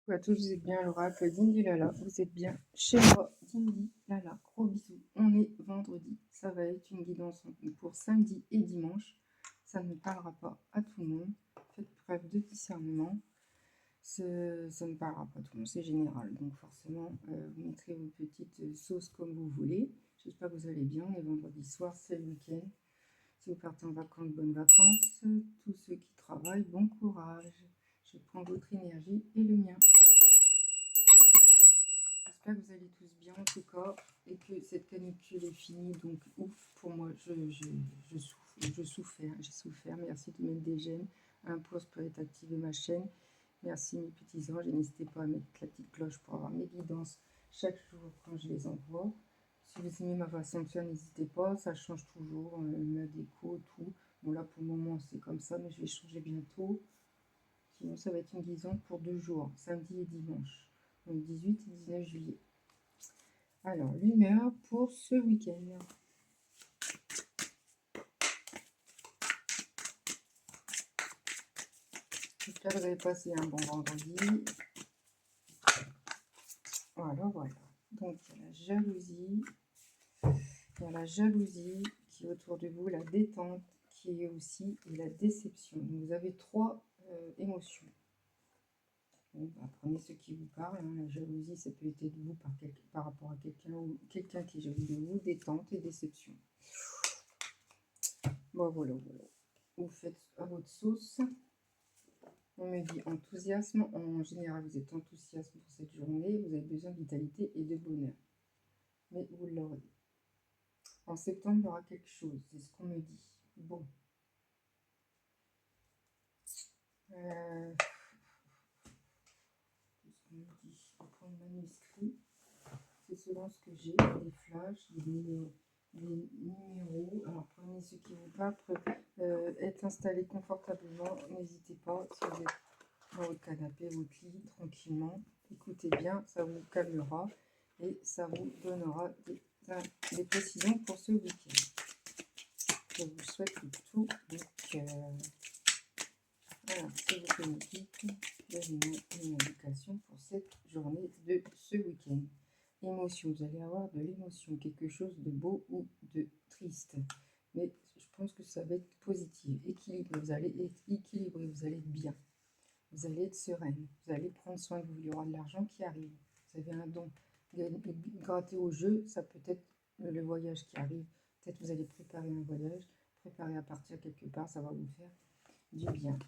Coucou à tous, vous êtes bien à l'oracle d'Indy Lala, vous êtes bien chez moi, d'Indy Lala, gros bisous. On est vendredi, ça va être une guidance pour samedi et dimanche, ça ne parlera pas à tout le monde, faites preuve de discernement, ça ne parlera pas à tout le monde, c'est général, donc forcément vous mettrez vos petites sauces comme vous voulez. J'espère que vous allez bien, on est vendredi soir, c'est le week-end. Si vous partez en vacances, bonnes vacances. Tous ceux qui travaillent, bon courage. Je prends votre énergie et le mien. J'espère que vous allez tous bien en tout cas et que cette canicule est finie. Donc ouf, pour moi, je souffre, j'ai souffert. Merci de mettre des j'aime, un pouce pour être activé ma chaîne. Merci mes petits anges et n'hésitez pas à mettre la petite cloche pour avoir mes guidances chaque jour quand je les envoie. Si vous aimez ma façon de faire, n'hésitez pas, ça change toujours, ma déco, tout. Bon là pour le moment c'est comme ça, mais je vais changer bientôt. Sinon ça va être une guidance pour 2 jours, samedi et dimanche, donc 18 et 19 juillet. Alors l'humeur pour ce week-end. J'espère que vous avez passé un bon vendredi. Voilà. Donc il y a la jalousie. Il y a la jalousie qui est autour de vous, la détente qui est aussi et la déception. Donc vous avez 3 émotions. Bon, bah, prenez ce qui vous parle. Hein. La jalousie, ça peut être de vous par rapport à quelqu'un ou quelqu'un qui est jaloux de vous. Détente et déception. Bon, voilà. Vous faites à votre sauce. On me dit enthousiasme. En général, vous êtes enthousiaste pour cette journée. Vous avez besoin de vitalité et de bonheur. Mais vous l'aurez. En septembre, il y aura quelque chose. C'est ce qu'on me dit. Bon. Je prends le manuscrit. C'est selon ce que j'ai. Des flashs, des numéros. Alors prenez ce qui vous parle. Être installé confortablement. N'hésitez pas. Si vous êtes dans votre canapé, votre lit, tranquillement. Écoutez bien, ça vous calmera et ça vous donnera des précisions pour ce week-end. Je vous souhaite tout de cœur. Voilà, c'est votre magnifique. Donnez-moi une indication pour cette journée de ce week-end. Émotion, vous allez avoir de l'émotion, quelque chose de beau ou de triste. Mais je pense que ça va être positif. Équilibré, vous allez être équilibré, vous allez être bien. Vous allez être sereine, vous allez prendre soin de vous. Il y aura de l'argent qui arrive. Vous avez un don. Gratter au jeu, ça peut être le voyage qui arrive. Peut-être vous allez préparer un voyage, préparer à partir quelque part, ça va vous faire du bien.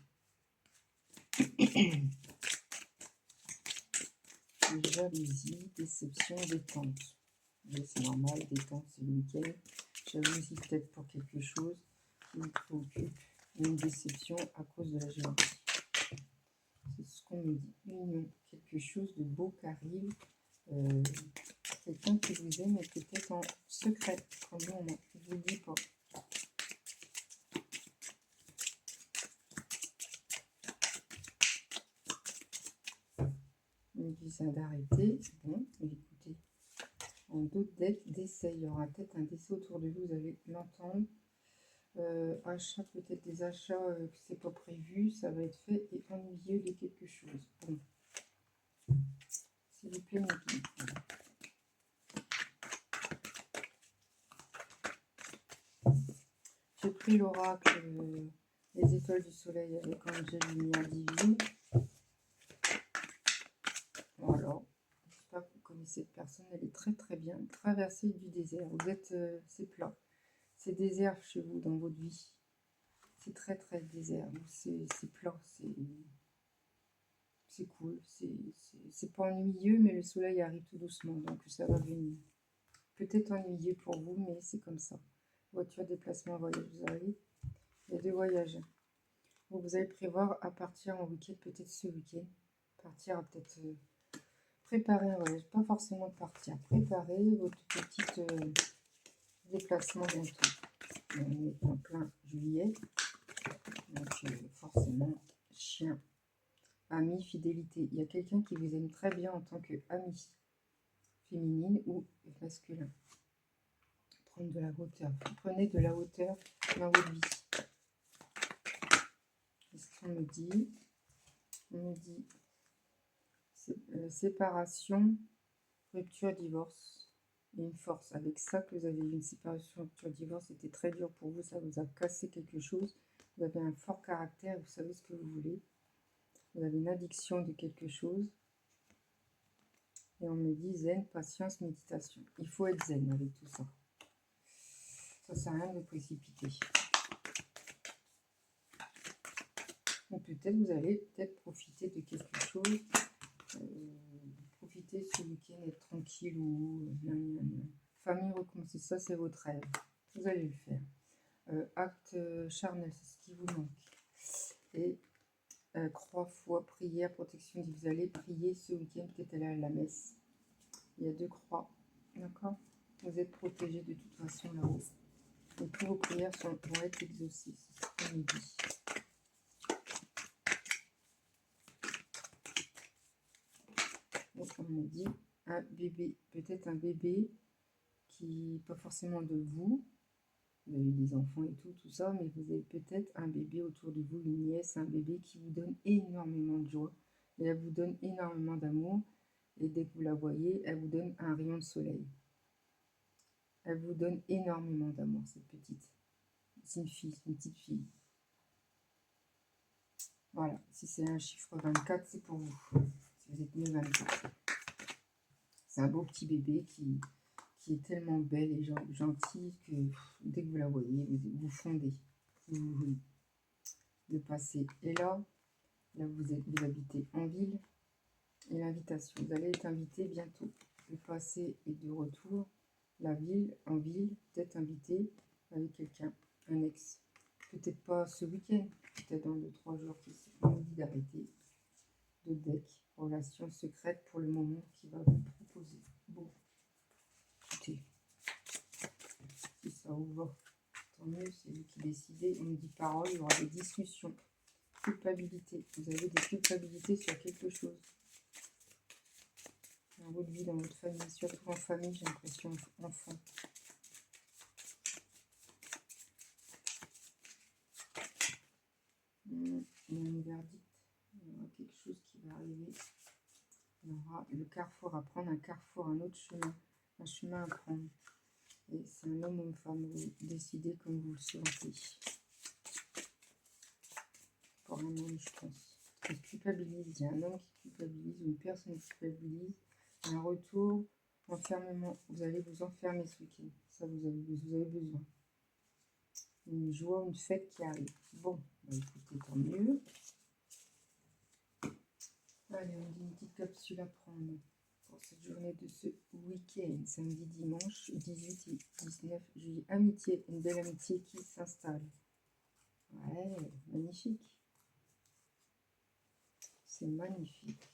Jalousie, déception, détente. Mais c'est normal, détente, c'est le week-end. Jalousie peut-être pour quelque chose qui vous préoccupe. Une déception à cause de la jalousie. C'est ce qu'on me dit. Union, quelque chose de beau qui arrive. Quelqu'un qui vous aime est peut-être en secret. Comme nous, je ne vous le dis pas. On me dit ça d'arrêter. Bon, mais écoutez, en d'autres d'essai, il y aura peut-être un décès autour de vous, vous allez l'entendre. Achat, peut-être des achats que c'est pas prévu, ça va être fait et ennuyeux de quelque chose. Bon, s'il vous plaît, mes guides. J'ai pris l'oracle, les étoiles du soleil avec Angèle Lumière Divine. Voilà. J'espère que vous connaissez cette personne, elle est très très bien. Traversée du désert. Vous êtes, c'est plat. C'est désert chez vous dans votre vie. C'est très très désert. C'est plat. C'est cool. C'est pas ennuyeux, mais le soleil arrive tout doucement, donc ça va venir. Peut-être ennuyeux pour vous, mais c'est comme ça. Voiture, déplacement, voyage, vous arrivez. Il y a 2 voyages. Donc vous allez prévoir à partir en week-end, peut-être ce week-end. Partir à peut-être préparer un voyage. Pas forcément de partir. Préparer votre petit déplacement bientôt. On est en plein juillet. Donc forcément, chien. Ami, fidélité. Il y a quelqu'un qui vous aime très bien en tant qu'ami, féminine ou masculin. Prendre de la hauteur. Prenez de la hauteur dans votre vie. Qu'est-ce qu'on me dit? On me dit, Séparation, rupture, divorce. Et une force. Avec ça que vous avez eu une séparation, rupture, divorce, c'était très dur pour vous. Ça vous a cassé quelque chose. Vous avez un fort caractère. Vous savez ce que vous voulez. Vous avez une addiction de quelque chose. Et on me dit zen, patience, méditation. Il faut être zen avec tout ça. Ça sert à rien de précipiter. Ou peut-être vous allez profiter de quelque chose. Profiter ce week-end, être tranquille ou famille recommencer. Ça, c'est votre rêve. Vous allez le faire. Acte charnel, c'est ce qui vous manque. Et croix, foi, prière, protection. Vous allez prier ce week-end, peut-être aller à la messe. Il y a 2 croix. D'accord? Vous êtes protégés de toute façon là-haut. Et toutes vos prières vont être exaucées. C'est ce qu'on nous dit. Donc on me dit un bébé, peut-être un bébé qui, pas forcément de vous, vous avez des enfants et tout ça, mais vous avez peut-être un bébé autour de vous, une nièce, un bébé qui vous donne énormément de joie. Et elle vous donne énormément d'amour. Et dès que vous la voyez, elle vous donne un rayon de soleil. Elle vous donne énormément d'amour, cette petite. C'est une fille, une petite fille. Voilà, si c'est un chiffre 24, c'est pour vous. Si vous êtes né 24. C'est un beau petit bébé qui est tellement belle et gentille que dès que vous la voyez, vous fondez. Le passé est là. Là, vous habitez en ville. Et l'invitation, vous allez être invité bientôt. Le passé est de retour. La ville, en ville, peut-être invité avec quelqu'un, un ex. Peut-être pas ce week-end, peut-être dans 2-3 jours qui s'est envie d'arrêter. De deck, relation secrète pour le moment qui va vous proposer. Bon, écoutez, si ça vous va, tant mieux, c'est vous qui décidez. On me dit parole, il y aura des discussions. Culpabilité, vous avez des culpabilités sur quelque chose. Dans votre vie, dans votre famille, surtout en famille, j'ai l'impression, enfant. Il y a un verdict, il y aura quelque chose qui va arriver. Il y aura le carrefour à prendre, un carrefour, un autre chemin, un chemin à prendre. Et c'est un homme ou une femme, vous décidez comme vous le sentez. Pour un homme, je pense. Qui culpabilise, il y a un homme qui culpabilise, ou une personne qui culpabilise. Un retour, enfermement, vous allez vous enfermer ce week-end. Ça, vous avez besoin. Une joie, une fête qui arrive. Bon, bah écoutez, tant mieux. Allez, on dit une petite capsule à prendre pour cette journée de ce week-end, samedi, dimanche, 18 et 19 juillet. Amitié, une belle amitié qui s'installe. Ouais, magnifique. C'est magnifique.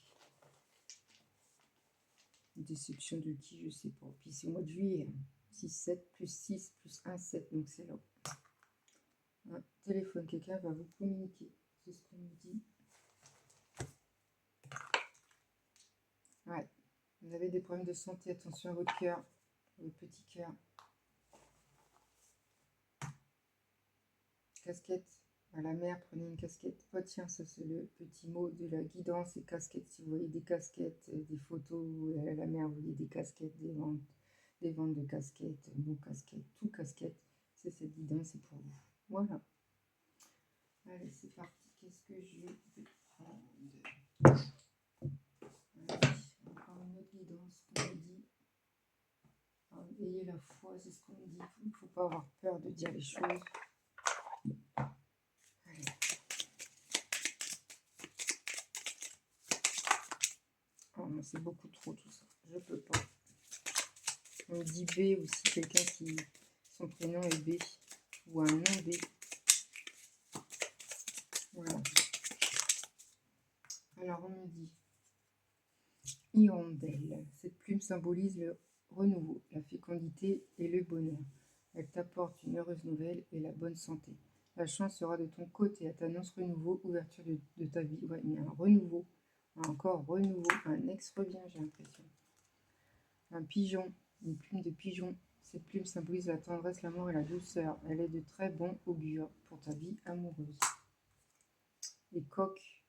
Déception de qui, je sais pas. Puis c'est au mois de juillet. 6, 7, plus 6, plus 1, 7. Donc c'est là. Un téléphone, quelqu'un va vous communiquer. C'est ce qu'on nous dit. Ouais. Vous avez des problèmes de santé. Attention à votre cœur. Votre petit cœur. Casquette. À la mer, prenez une casquette. Oh tiens, ça c'est le petit mot de la guidance et casquette. Si vous voyez des casquettes, des photos à la mer, vous voyez des casquettes, des ventes de casquettes, non casquettes, tout casquette. C'est cette guidance, c'est pour vous. Voilà. Allez, c'est parti. Qu'est-ce que je vais prendre? Allez, encore une autre guidance qu'on me dit. Ayez la foi, c'est ce qu'on me dit. Il ne faut pas avoir peur de dire les choses. Allez. Oh non, c'est beaucoup trop tout ça. Je peux pas. On me dit B aussi, quelqu'un qui son prénom est B ou un nom B. Voilà. Alors on me dit hirondelle. Cette plume symbolise le renouveau, la fécondité et le bonheur. Elle t'apporte une heureuse nouvelle et la bonne santé. La chance sera de ton côté. Elle t'annonce renouveau, ouverture de ta vie. Ouais, il y a un renouveau. Encore renouveau. Un ex revient, j'ai l'impression. Un pigeon. Une plume de pigeon. Cette plume symbolise la tendresse, l'amour et la douceur. Elle est de très bon augure pour ta vie amoureuse. Les coqs.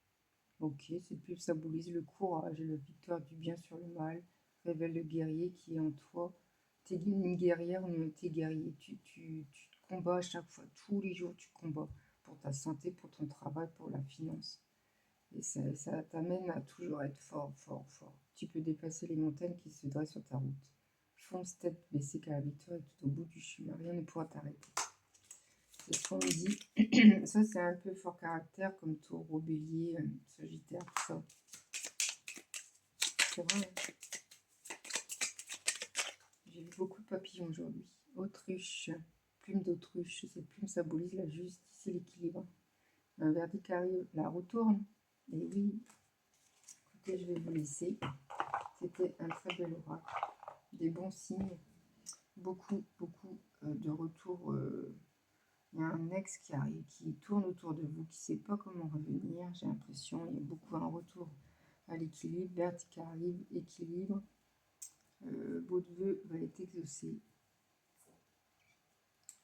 Ok, cette pub symbolise le courage et la victoire du bien sur le mal. Révèle le guerrier qui est en toi. T'es une guerrière, t'es guerrier. Tu te combats à chaque fois, tous les jours tu combats pour ta santé, pour ton travail, pour la finance. Et ça t'amène à toujours être fort, fort, fort. Tu peux dépasser les montagnes qui se dressent sur ta route. Fonce tête baissée car la victoire est tout au bout du chemin. Rien ne pourra t'arrêter. C'est ce qu'on me dit. Ça, c'est un peu fort caractère comme Taureau, Bélier, Sagittaire, tout ça. C'est vrai. J'ai vu beaucoup de papillons aujourd'hui. Autruche, plume d'autruche. Cette plume symbolise la justice et l'équilibre. Un verdict arrive, la roue tourne. Et oui, écoutez, je vais vous laisser. C'était un très bel oracle. Des bons signes. Beaucoup de retours. Il y a un ex qui arrive, qui tourne autour de vous, qui ne sait pas comment revenir. J'ai l'impression, il y a beaucoup un retour à l'équilibre. Verdict qui arrive, équilibre. Votre vœu va être exaucé.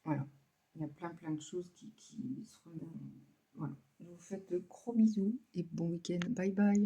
Voilà. Il y a plein de choses qui se remettent. Voilà. Je vous fais de gros bisous et bon week-end. Bye bye.